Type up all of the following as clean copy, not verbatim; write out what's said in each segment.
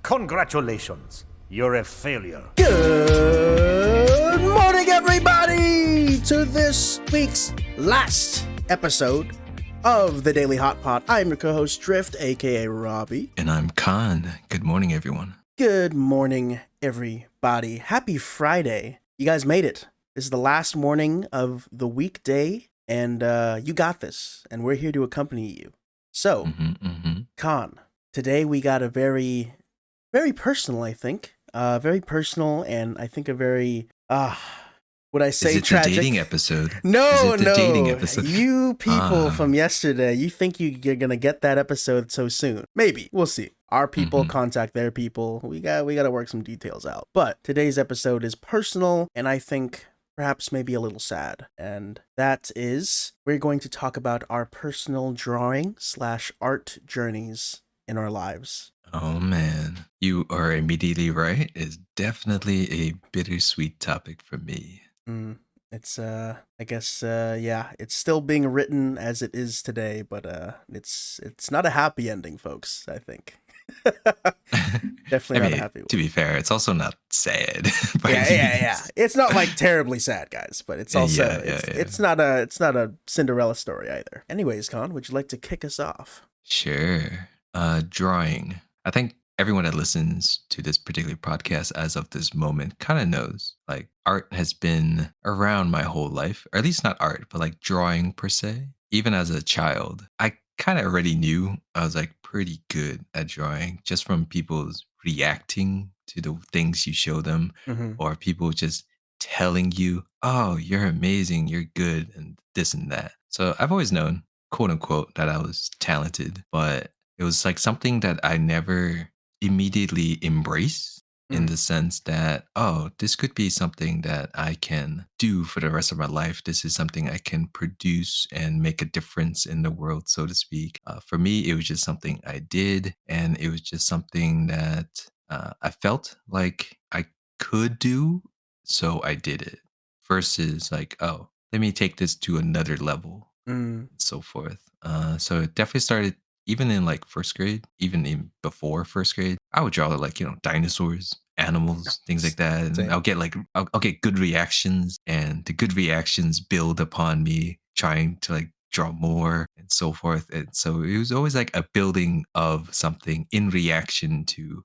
Congratulations. You're a failure. Good morning, everybody, to this week's last episode of the Daily Hotpot. I'm your co-host, Drift, aka Robbie. And I'm Khan. Good morning, everyone. Good morning, everybody. Happy Friday. You guys made it. This is the last morning of the weekday, and you got this, and we're here to accompany you. So, Khan, today we got a very personal, I think. Very personal, and I think a very, would I say tragic? Is it the dating episode? No. Dating episode? You people from yesterday, you think you're going to get that episode so soon. Maybe. We'll see. Our people contact their people. We got to work some details out. But today's episode is personal, and I think perhaps maybe a little sad. And that is, we're going to talk about our personal drawing/art journeys in our lives. Oh, man. You are immediately right. It's definitely a bittersweet topic for me. It's, I guess, yeah, it's still being written as it is today, but it's not a happy ending, folks, I think. Definitely not a happy one. To be fair, it's also not sad. Yeah. It's not like terribly sad, guys, but it's also, it's not a Cinderella story either. Anyways, Con, would you like to kick us off? Sure. Drawing. I think everyone that listens to this particular podcast as of this moment kind of knows, like, art has been around my whole life, or at least not art, but like drawing per se. Even as a child, I kind of already knew I was like pretty good at drawing just from people's reacting to the things you show them, or people just telling you, oh, you're amazing, you're good, and this and that. So I've always known, quote unquote, that I was talented, but it was like something that I never immediately embraced in the sense that, oh, this could be something that I can do for the rest of my life. This is something I can produce and make a difference in the world, so to speak. For me, it was just something I did, and it was just something that I felt like I could do, so I did it. Versus like, oh, let me take this to another level, and so forth. So it definitely started even in like first grade, even in before first grade. I would draw like, dinosaurs, animals, things like that. And Same. I'll get good reactions, and the good reactions build upon me trying to like draw more and so forth. And so it was always like a building of something in reaction to,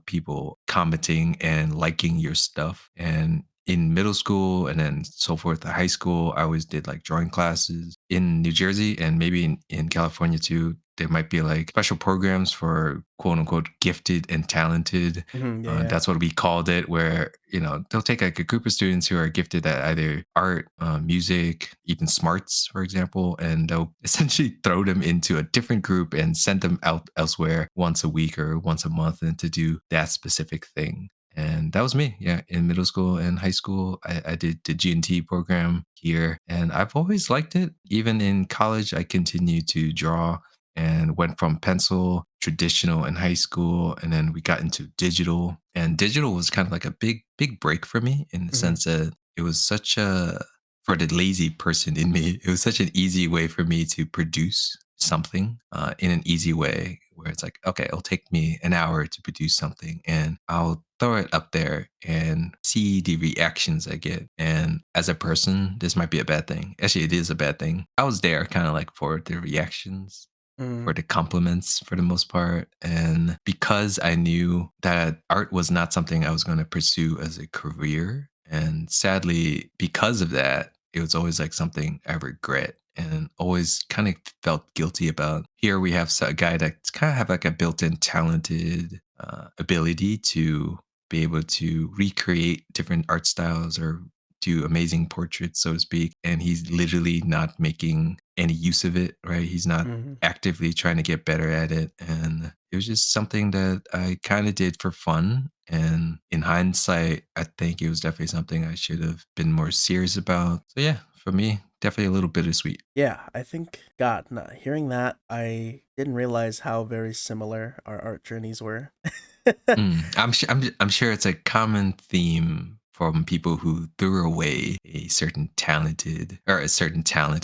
people commenting and liking your stuff. And in middle school and then so forth, high school, I always did like drawing classes in New Jersey, and maybe in California too. There might be like special programs for quote unquote gifted and talented. That's what we called it, where, they'll take like a group of students who are gifted at either art, music, even smarts, for example, and they'll essentially throw them into a different group and send them out elsewhere once a week or once a month and to do that specific thing. And that was me. Yeah. In middle school and high school, I did the G&T program here, and I've always liked it. Even in college, I continued to draw and went from pencil, traditional in high school, and then we got into digital. And digital was kind of like a big break for me in the sense that it was such for the lazy person in me, it was such an easy way for me to produce something in an easy way, where it's like, okay, it'll take me an hour to produce something, and I'll throw it up there and see the reactions I get. And as a person, this might be a bad thing. Actually, it is a bad thing. I was there kind of like for the reactions, for the compliments for the most part. And because I knew that art was not something I was going to pursue as a career, and sadly, because of that, it was always like something I regret and always kind of felt guilty about. Here we have a guy that's kind of have like a built-in talented ability to be able to recreate different art styles or do amazing portraits, so to speak. And he's literally not making any use of it, right? He's not actively trying to get better at it. And it was just something that I kind of did for fun. And in hindsight, I think it was definitely something I should have been more serious about. So yeah, for me, definitely a little bittersweet. Yeah, I think, God, hearing that, I didn't realize how very similar our art journeys were. I'm sure it's a common theme from people who threw away a certain talent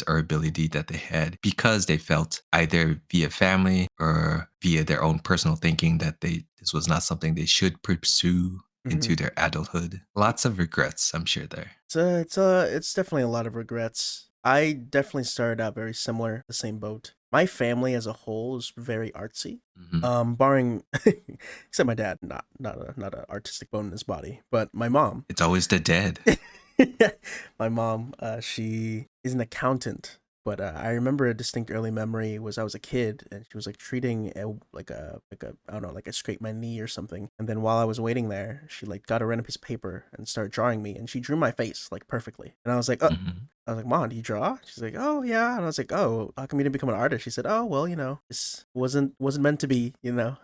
or ability that they had because they felt either via family or via their own personal thinking that this was not something they should pursue Hmm. into their adulthood. Lots of regrets, I'm sure there. It's definitely a lot of regrets. I definitely started out very similar, the same boat. My family as a whole is very artsy. Mhm. Barring except my dad, not an artistic bone in his body, but my mom. It's always the dead. My mom, she is an accountant, but I remember a distinct early memory was I was a kid and she was like treating like a I don't know, like I scraped my knee or something, and then while I was waiting there, she like got a random piece of paper and started drawing me, and she drew my face like perfectly, and I was like, oh. Mhm. I was like, Mom, do you draw? She's like, oh yeah. And I was like, oh, how come you didn't become an artist? She said, oh well, this wasn't meant to be.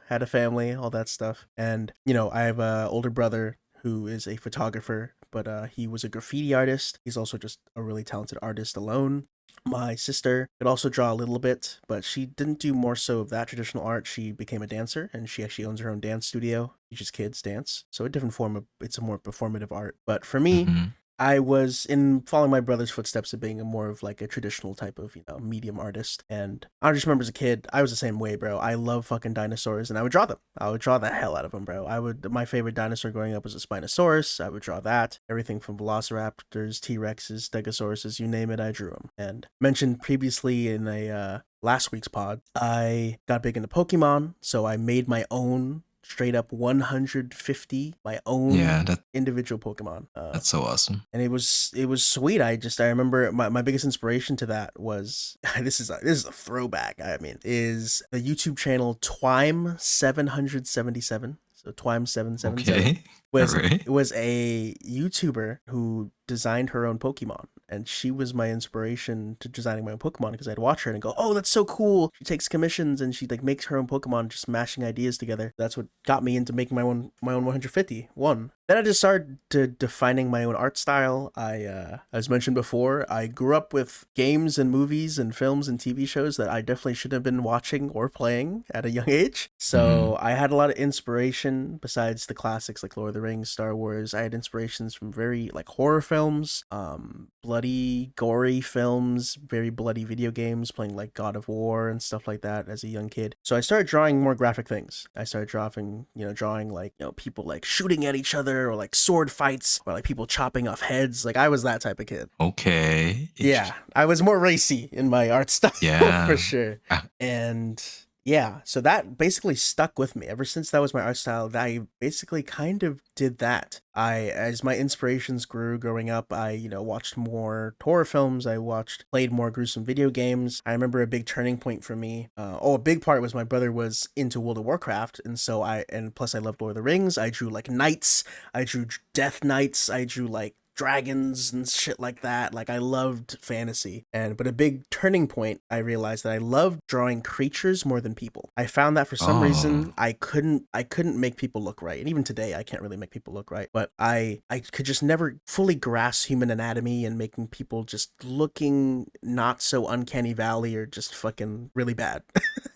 Had a family, all that stuff, and I have a older brother who is a photographer, but he was a graffiti artist. He's also just a really talented artist alone. My sister could also draw a little bit, but she didn't do more so of that traditional art. She became a dancer, and she actually owns her own dance studio, teaches kids dance. So a different form of it's a more performative art. But for me, Mhm. I was in following my brother's footsteps of being a more of like a traditional type of, medium artist. And I just remember as a kid, I was the same way, bro. I love fucking dinosaurs and I would draw them. I would draw the hell out of them, bro. My favorite dinosaur growing up was a Spinosaurus. I would draw that. Everything from Velociraptors, T-Rexes, Stegosauruses, you name it, I drew them. And mentioned previously in a last week's pod, I got big into Pokemon. So I made my own straight up 150 my Yeah, own individual Pokemon. that's so awesome. And it was sweet. I remember my biggest inspiration to that was this is a throwback. I mean, is the YouTube channel Twime777. So Twime777 Okay. All was right. it was a YouTuber who designed her own Pokemon, and she was my inspiration to designing my own Pokemon because I'd watch her and go, "Oh, that's so cool!" She takes commissions and she like makes her own Pokemon, just mashing ideas together. That's what got me into making my own 151. Then I just started defining my own art style. As mentioned before, I grew up with games and movies and films and TV shows that I definitely should have been watching or playing at a young age. Mhm. So I had a lot of inspiration besides the classics like Lord of the Rings, Star Wars. I had inspirations from very like horror films, bloody, gory films, very bloody video games, playing like God of War and stuff like that as a young kid. So I started drawing more graphic things. I started drawing like, people like shooting at each other or like sword fights or like people chopping off heads. Like I was that type of kid. Okay. Yeah, I was more racy in my art style for Yeah. sure. Ah, And yeah, so that basically stuck with me ever since that was my art style. I basically kind of did that. As my inspirations grew growing up, I, watched more horror films. Played more gruesome video games. I remember a big turning point for me. A big part was my brother was into World of Warcraft. And plus I loved Lord of the Rings. I drew like knights. I drew death knights. I drew like dragons and shit like that. Like I loved fantasy. But a big turning point, I realized that I loved drawing creatures more than people. I found that for some oh. reason I couldn't make people look right. And even today I can't really make people look right. But I could just never fully grasp human anatomy and making people just looking not so uncanny valley or just fucking really bad.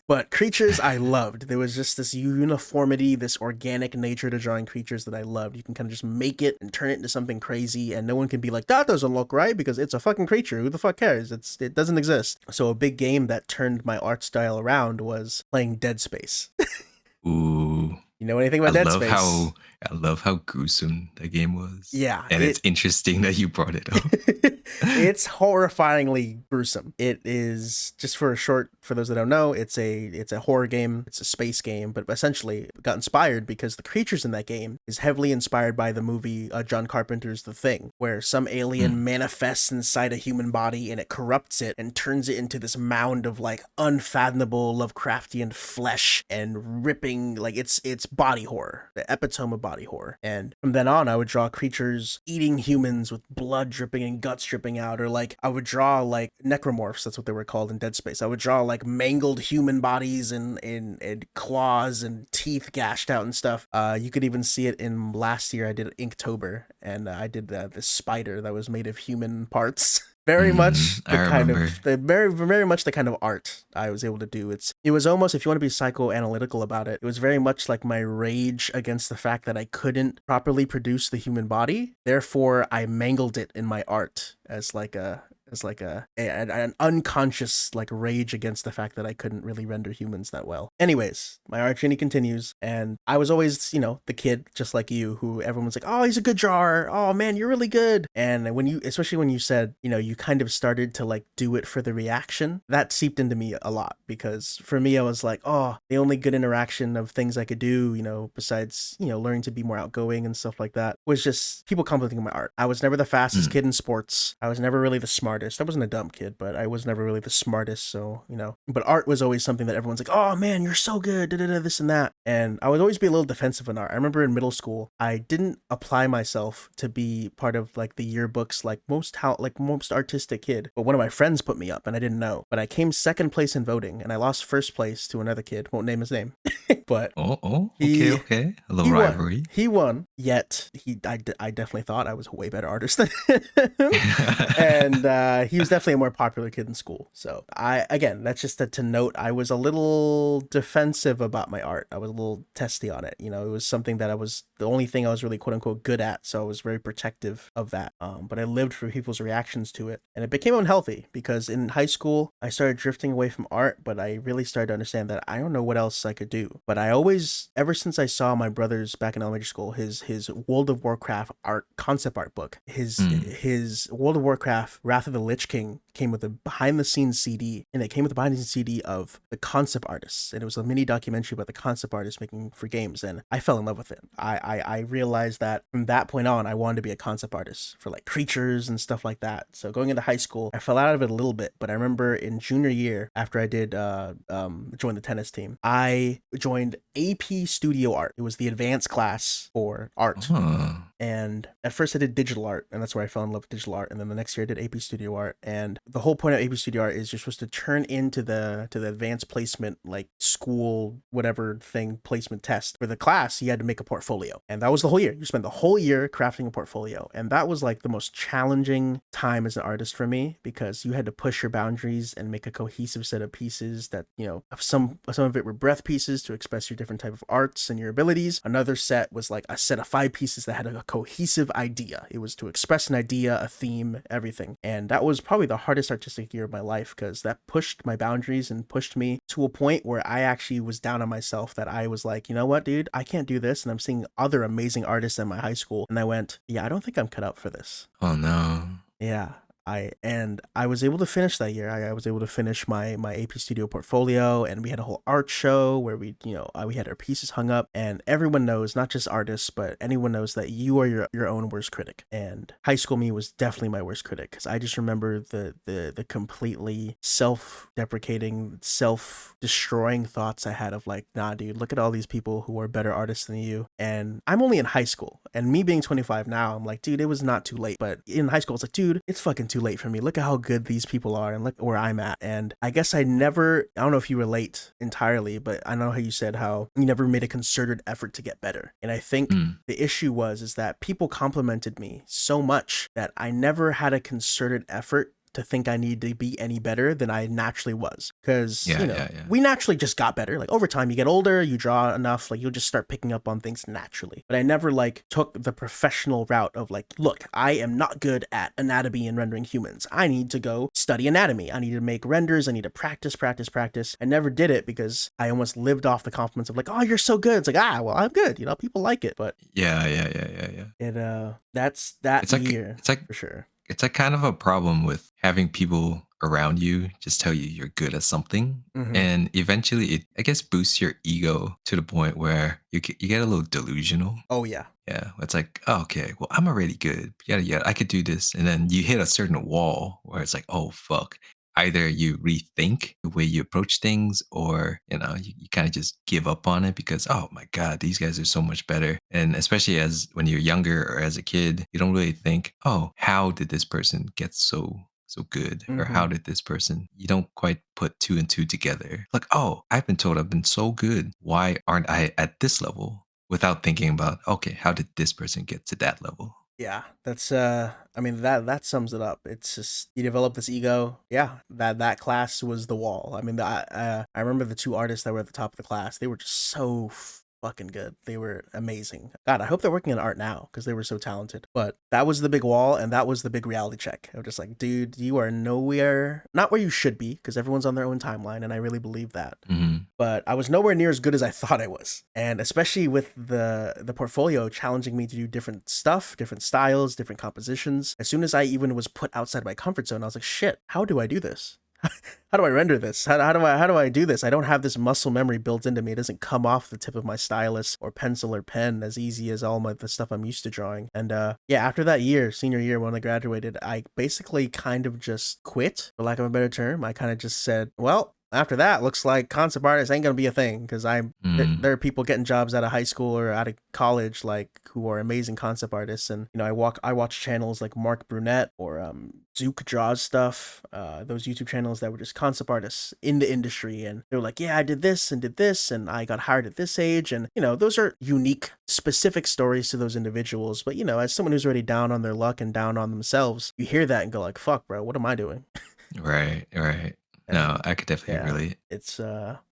But creatures I loved. There was just this uniformity, this organic nature to drawing creatures that I loved. You can kind of just make it and turn it into something crazy, and no one can be like, that doesn't look right because it's a fucking creature. Who the fuck cares? It doesn't exist. So a big game that turned my art style around was playing Dead Space. Ooh. You know anything I about Dead love Space? how I love how gruesome the game was. Yeah, And it's interesting that you brought it up. it's horrifyingly gruesome. It is just for those that don't know, it's a horror game, it's a space game, but essentially it got inspired because the creatures in that game is heavily inspired by the movie John Carpenter's The Thing, where some alien Mm. manifests inside a human body and it corrupts it and turns it into this mound of like unfathomable Lovecraftian flesh and ripping, like it's body horror, the epitome of body horror. And from then on, I would draw creatures eating humans with blood dripping and guts dripping out, or like I would draw like necromorphs. That's what they were called in Dead Space. I would draw like mangled human bodies and claws and teeth gashed out and stuff. You could even see it in last year. I did Inktober, and I did this spider that was made of human parts. very much I the kind remember. of the very much the kind of art I was able to do. It was almost, if you want to be psychoanalytical about it, it was very much like my rage against the fact that I couldn't properly produce the human body. Therefore, I mangled it in my art as an unconscious like rage against the fact that I couldn't really render humans that well. Anyways, my art journey continues, and I was always, the kid just like you who everyone's like, "Oh, he's a good drawer. Oh man, you're really good." And especially when you said, you kind of started to like do it for the reaction, that seeped into me a lot, because for me I was like, "Oh, the only good interaction of things I could do, besides, learning to be more outgoing and stuff like that, was just people complimenting my art." I was never the fastest Mm. kid in sports. I was never really the smartest. I wasn't a dumb kid, but I was never really the smartest. So, but art was always something that everyone's like, "Oh man, you're so good, da, da, da, this and that." And I would always be a little defensive in art. I remember in middle school, I didn't apply myself to be part of like the yearbooks, like most artistic kid. But one of my friends put me up and I didn't know. But I came second place in voting and I lost first place to another kid. Won't name his name. But Oh, okay, he okay. A little he won. rivalry. He won. Yet I definitely thought I was a way better artist than him. And he was definitely a more popular kid in school. So again, that's just to note, I was a little defensive about my art. I was a little testy on it. It was something that the only thing I was really quote unquote good at. So I was very protective of that. But I lived for people's reactions to it, and it became unhealthy because in high school I started drifting away from art. But I really started to understand that I don't know what else I could do. But I always, ever since I saw my brothers back in elementary school, his World of Warcraft art concept art book, Mm. his World of Warcraft Wrath of the Lich King came with a behind the scenes CD, and it came with a behind the scenes CD of the concept artists, and it was a mini documentary about the concept artists making for games, and I fell in love with it. I realized that from that point on, I wanted to be a concept artist for like creatures and stuff like that. So going into high school, I fell out of it a little bit, but I remember in junior year, after I did join the tennis team, I joined AP Studio Art. It was the advanced class for art. Oh. And at first I did digital art, and that's where I fell in love with digital art. And then the next year I did AP Studio Art. And the whole point of AP Studio Art is you're supposed to turn into the advanced placement, like school, whatever thing, placement test. For the class, you had to make a portfolio. And that was the whole year. You spent the whole year crafting a portfolio. And that was like the most challenging time as an artist for me, because you had to push your boundaries and make a cohesive set of pieces that, some of it were breath pieces to express your different type of arts and your abilities. Another set was like a set of 5 pieces that had a cohesive idea. It was to express an idea, a theme, everything. And that was probably the hardest artistic year of my life, because that pushed my boundaries and pushed me to a point where I actually was down on myself, that I was like, you know what, dude, I can't do this. And I'm seeing other amazing artists in my high school. And I went, yeah, I don't think I'm cut out for this. Oh no. Yeah. I was able to finish that year. I was able to finish my AP Studio portfolio, and we had a whole art show where we had our pieces hung up, and everyone knows, not just artists, but anyone knows that you are your own worst critic. And high school me was definitely my worst critic, because I just remember the completely self-deprecating, self-destroying thoughts I had of like, nah, dude, look at all these people who are better artists than you. And I'm only in high school, and me being 25 now, I'm like, dude, it was not too late. But in high school, it's like, dude, it's fucking too late for me. Look at how good these people are, and look where I'm at. And I guess I don't know if you relate entirely, but I know how you said how you never made a concerted effort to get better. And I think Mm. the issue is that people complimented me so much that I never had a concerted effort to think I needed to be any better than I naturally was. Because, Yeah. we naturally just got better. Like over time, you get older, you draw enough, like you'll just start picking up on things naturally. But I never like took the professional route of like, look, I am not good at anatomy and rendering humans. I need to go study anatomy. I need to make renders. I need to practice. I never did it because I almost lived off the compliments of like, oh, you're so good. It's like, well, I'm good. People like it. But Yeah. that's that It's like year it's like for sure. it's like kind of a problem with having people around you just tell you you're good at something, Mm-hmm. and eventually it, I guess, boosts your ego to the point where you get a little delusional. Oh, yeah. Yeah, it's like, oh, okay, well, I'm already good. Yada yada, I could do this, and then you hit a certain wall where it's like, oh fuck. Either you rethink the way you approach things, or you kind of just give up on it because, oh my god, these guys are so much better. And especially as when you're younger or as a kid, you don't really think, oh, how did this person get so good, or Mm-hmm. how did this person? You don't quite put two and two together. Like, oh, I've been told I've been so good. Why aren't I at this level? Without thinking about, okay, how did this person get to that level? Yeah, that's I mean that sums it up. It's just you develop this ego. Yeah, that class was the wall. I mean, I remember the two artists that were at the top of the class. They were just so fucking good. They were amazing. God, I hope they're working in art now because they were so talented. But that was the big wall, and that was the big reality check. I was just like, dude, you are nowhere, not where you should be, because everyone's on their own timeline, and I really believe that. Hmm. But I was nowhere near as good as I thought I was. And especially with the portfolio challenging me to do different stuff, different styles, different compositions. As soon as I even was put outside my comfort zone, I was like, shit, how do I do this? How do I render this? How do I do this? I don't have this muscle memory built into me. It doesn't come off the tip of my stylus or pencil or pen as easy as all the stuff I'm used to drawing. And yeah, after that year, senior year when I graduated, I basically kind of just quit, for lack of a better term. I kind of just said, well, after that, looks like concept artists ain't gonna be a thing because there are people getting jobs out of high school or out of college like who are amazing concept artists, and I watch channels like Mark Brunette or Zook draws stuff, those YouTube channels that were just concept artists in the industry, and they were like, yeah, I did this and I got hired at this age, and those are unique, specific stories to those individuals. But as someone who's already down on their luck and down on themselves, you hear that and go like, fuck, bro, what am I doing? Right, right. No, And I could definitely yeah, relate.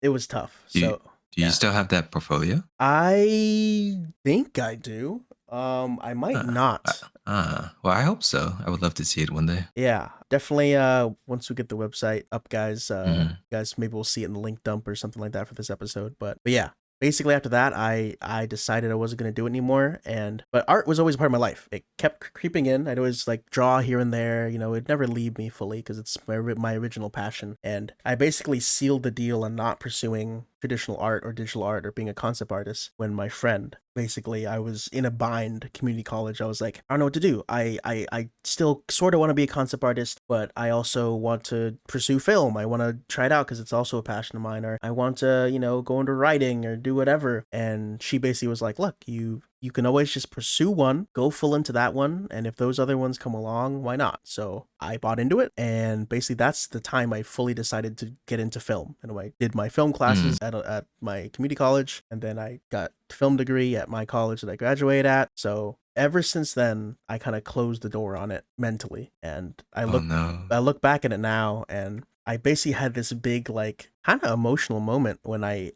it was tough. Do you So do you yeah, still have that portfolio? I think I do. I might Uh, not. well, I hope so. I would love to see it one day. Yeah, definitely. Once we get the website up, guys, Hmm. maybe we'll see it in the link dump or something like that for this episode. But yeah, basically after that, I decided I wasn't gonna do it anymore. But art was always a part of my life. It kept creeping in. I'd always like draw here and there. It'd never leave me fully because it's my original passion. And I basically sealed the deal on not pursuing traditional art or digital art or being a concept artist when my friend, basically, I was in a bind, community college. I was like, I don't know what to do. I still sort of want to be a concept artist, but I also want to pursue film. I want to try it out because it's also a passion of mine. Or I want to go into writing or do whatever. And she basically was like, look, you can always just pursue one, go full into that one, and if those other ones come along, why not? So I bought into it, and basically that's the time I fully decided to get into film. And I did my film classes at my community college, and then I got a film degree at my college that I graduated at. So ever since then, I kind of closed the door on it mentally, and Oh no. I look back at it now, and I basically had this big, like, kind of emotional moment when I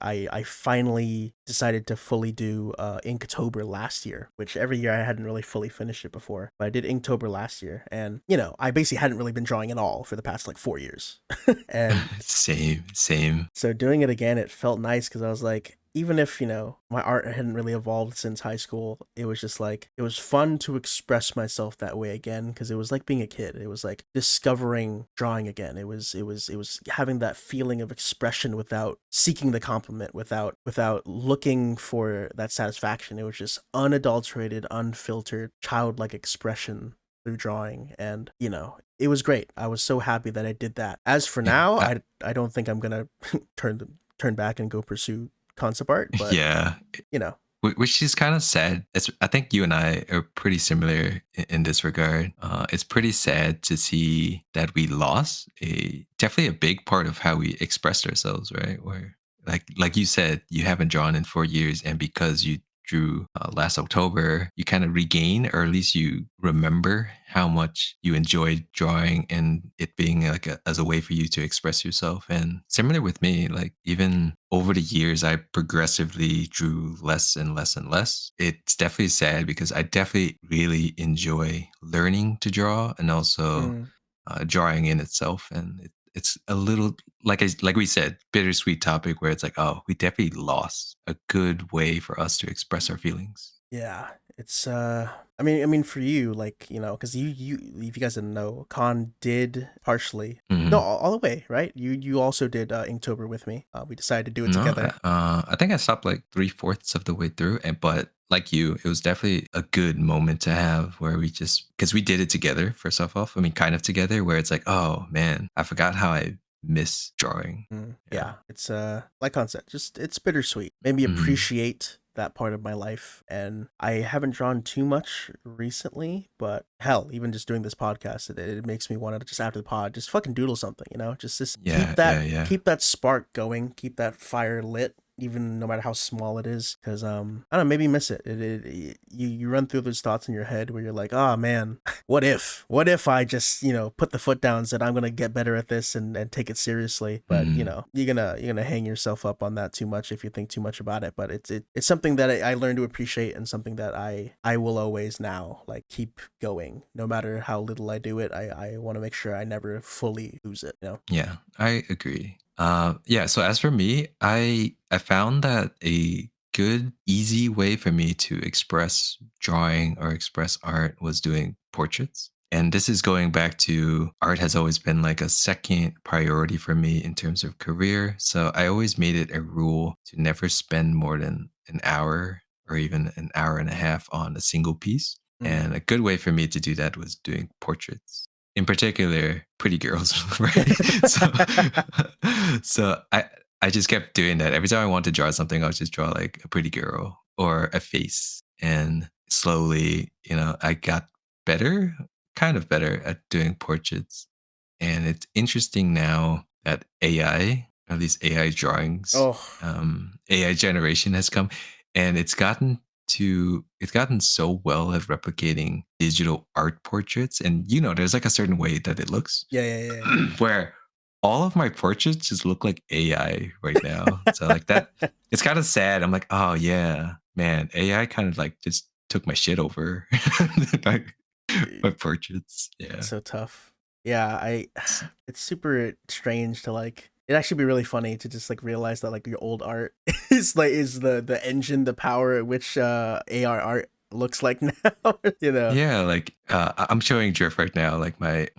finally decided to fully do Inktober last year, which every year I hadn't really fully finished it before. But I did Inktober last year, and I basically hadn't really been drawing at all for the past like 4 years. And Same, same. so doing it again, it felt nice because I was like, even if, my art hadn't really evolved since high school, it was just like, it was fun to express myself that way again because it was like being a kid. It was like discovering drawing again. It was having that feeling of expression without seeking the compliment, without looking for that satisfaction. It was just unadulterated, unfiltered, childlike expression through drawing. And it was great. I was so happy that I did that. As for Yeah, now, I don't think I'm gonna turn back and go pursue concept art, but yeah. you know, Which is kind of sad. I think you and I are pretty similar in this regard. It's pretty sad to see that we lost a definitely a big part of how we expressed ourselves, right? Where like you said, you haven't drawn in 4 years, and because you drew last October, you kind of regain, or at least you remember how much you enjoyed drawing and it being like as a way for you to express yourself. And similar with me, like even over the years, I progressively drew less and less and less. It's definitely sad because I definitely really enjoy learning to draw and also mm, drawing in itself. And it's a little like we said, bittersweet topic where it's like, oh, we definitely lost a good way for us to express our feelings. yeah, it's I mean for you, like, because you if you guys didn't know, Khan did partially, no, Mhm. all the way, right? You also did Inktober with me. We decided to do it No, together. I think I stopped like 3/4 of the way through, and but like you, it was definitely a good moment to have where we just because we did it together. First off, I mean, kind of together, where it's like, oh man, I forgot how I miss drawing. Yeah. Yeah, it's like concept, just it's bittersweet. Made me Hmm. appreciate that part of my life, and I haven't drawn too much recently, but hell, even just doing this podcast, it makes me want to just after the pod, just fucking doodle something, just Yeah, yeah, yeah. keep that spark going, keep that fire lit. even no matter how small it is, because I don't know, maybe you miss it. You run through those thoughts in your head where you're like, oh man, what if I just put the foot down and said I'm gonna get better at this and take it seriously. But Mm, you're gonna hang yourself up on that too much if you think too much about it. But it's something that I learned to appreciate, and something that I will always now like keep going, no matter how little I do it. I want to make sure I never fully lose it. yeah, I agree. Yeah. So as for me, I found that a good, easy way for me to express drawing or express art was doing portraits. And this is going back to art has always been like a second priority for me in terms of career. So I always made it a rule to never spend more than an hour or even an hour and a half on a single piece. Mm. And a good way for me to do that was doing portraits, in particular pretty girls, right? So so I just kept doing that. Every time I want to draw something, I'll just draw like a pretty girl or a face. And slowly, I got better, kind of better at doing portraits. And it's interesting now that AI, at least AI drawings, Oh, AI generation has come, and it's gotten so well at replicating digital art portraits. And there's like a certain way that it looks, yeah, yeah, yeah, yeah. where all of my portraits just look like AI right now. So like that, it's kind of sad. I'm like, oh yeah, man, AI kind of like just took my shit over, like my portraits. It's Yeah. so tough. Yeah, it's super strange to like it'd actually be really funny to just like realize that like your old art is the engine, the power at which AR art looks like now, you know. Yeah, like I'm showing Drift right now, like my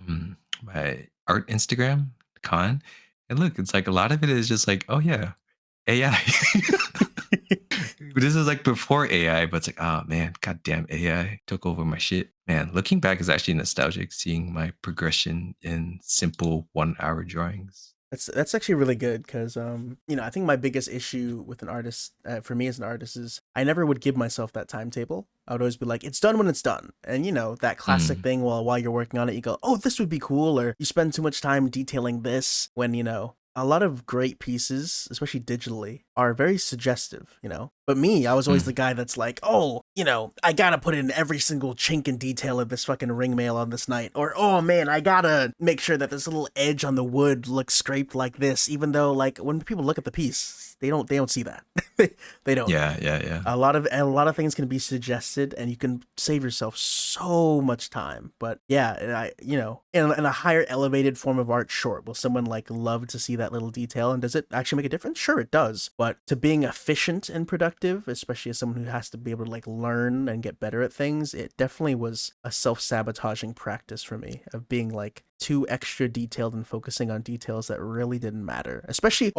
art Instagram con, and look, it's like a lot of it is just like, oh yeah, AI. This is like before AI, but it's like, oh man, goddamn AI took over my shit. Man, looking back is actually nostalgic, seeing my progression in simple 1 hour drawings. That's actually really good because I think my biggest issue with an artist, for me as an artist, is I never would give myself that timetable. I would always be like, it's done when it's done. And that classic Mm, thing, while you're working on it, you go, oh, this would be cool, or you spend too much time detailing this, when a lot of great pieces, especially digitally, are very suggestive. But me, I was always the mm. guy that's like, oh, I gotta put in every single chink and detail of this fucking ring mail on this night. Or, oh man, I gotta make sure that this little edge on the wood looks scraped like this, even though like when people look at the piece, they don't see that. They don't. Yeah, yeah, yeah. A lot of things can be suggested, and you can save yourself so much time. But yeah, in a higher elevated form of art, sure, will someone like love to see that little detail, and does it actually make a difference? Sure, it does. But to being efficient and productive, especially as someone who has to be able to like learn and get better at things, it definitely was a self-sabotaging practice for me of being like too extra detailed and focusing on details that really didn't matter. Especially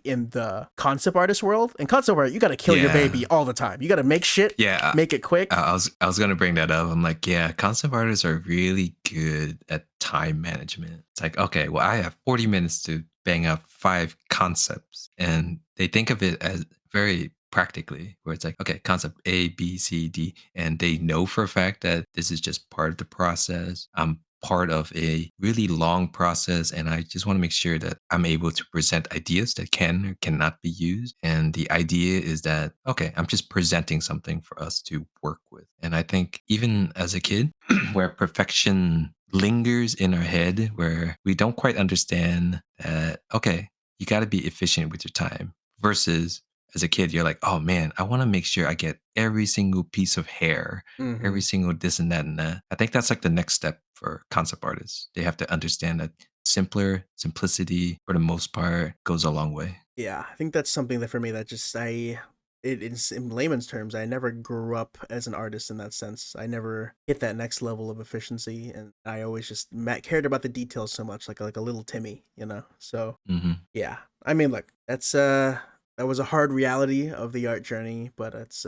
in the concept artist world. In concept art, you got to kill your Yeah. baby all the time. You got to make shit, Yeah, make it quick. I was gonna bring that up. I'm like, yeah, concept artists are really good at time management. It's like, okay, well, I have 40 minutes to bang out 5 concepts, and they think of it as very practically, where it's like, okay, concept A, B, C, D, and they know for a fact that this is just part of the process. I'm part of a really long process, and I just want to make sure that I'm able to present ideas that can or cannot be used. And the idea is that, okay, I'm just presenting something for us to work with. And I think even as a kid, where perfection lingers in our head, where we don't quite understand that, okay, you got to be efficient with your time, versus as a kid, you're like, oh man, I want to make sure I get every single piece of hair, Mm-hmm. every single this and that and that. I think that's like the next step for concept artists. They have to understand that simplicity for the most part goes a long way. Yeah, I think that's something that for me that just it is in layman's terms, I never grew up as an artist in that sense. I never hit that next level of efficiency, and I always just cared about the details so much, like a little Timmy. So Hmm. yeah, I mean, look, that was a hard reality of the art journey, but it's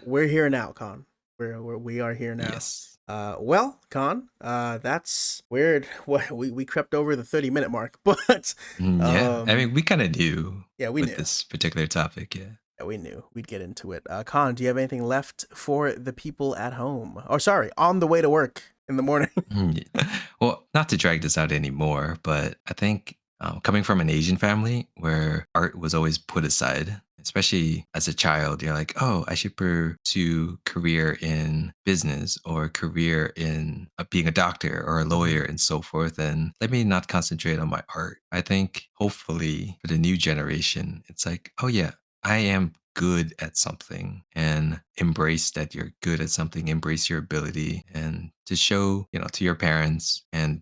we're here now, Con. We are here now. Yes. Well, Con, that's weird. What we crept over the 30-minute mark, but Yeah. I um, mean, we kind of knew yeah, we with knew. this particular topic. Yeah. Yeah, we knew we'd get into it. Con, do you have anything left for the people at home? Or sorry, on the way to work in the morning? Yeah. Well, not to drag this out anymore, but I think Coming from an Asian family where art was always put aside, especially as a child, you're like, oh, I should pursue career in business or career in being a doctor or a lawyer and so forth. And let me not concentrate on my art. I think hopefully for the new generation, it's like, oh yeah, I am good at something and embrace that you're good at something, embrace your ability and to show, to your parents and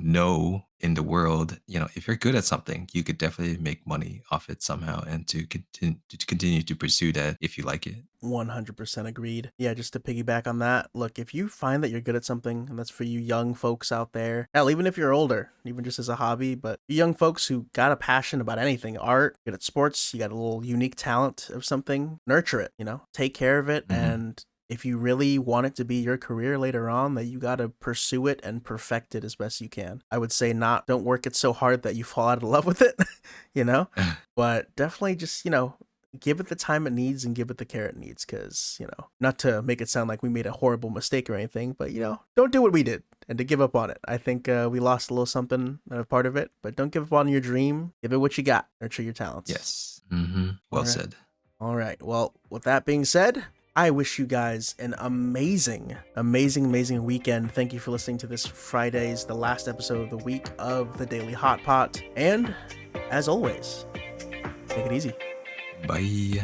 know in the world, if you're good at something, you could definitely make money off it somehow and to continue to pursue that if you like it. 100% agreed. Yeah, just to piggyback on that, look, if you find that you're good at something, and that's for you young folks out there, hell, even if you're older, even just as a hobby, but you young folks who got a passion about anything, art, good at sports, you got a little unique talent of something, nurture it, take care of it. Hmm. And if you really want it to be your career later on, that you got to pursue it and perfect it as best you can. I would say don't work it so hard that you fall out of love with it, but definitely just, give it the time it needs and give it the care it needs. Because, not to make it sound like we made a horrible mistake or anything, but, don't do what we did and to give up on it. I think we lost a little something a part of it, but don't give up on your dream. Give it what you got. Nurture your talents. Yes. Hmm. Well All right. said. All right. Well, with that being said, I wish you guys an amazing, amazing, amazing weekend. Thank you for listening to this Friday's, the last episode of the week of the Daily Hotpot. And as always, take it easy. Bye.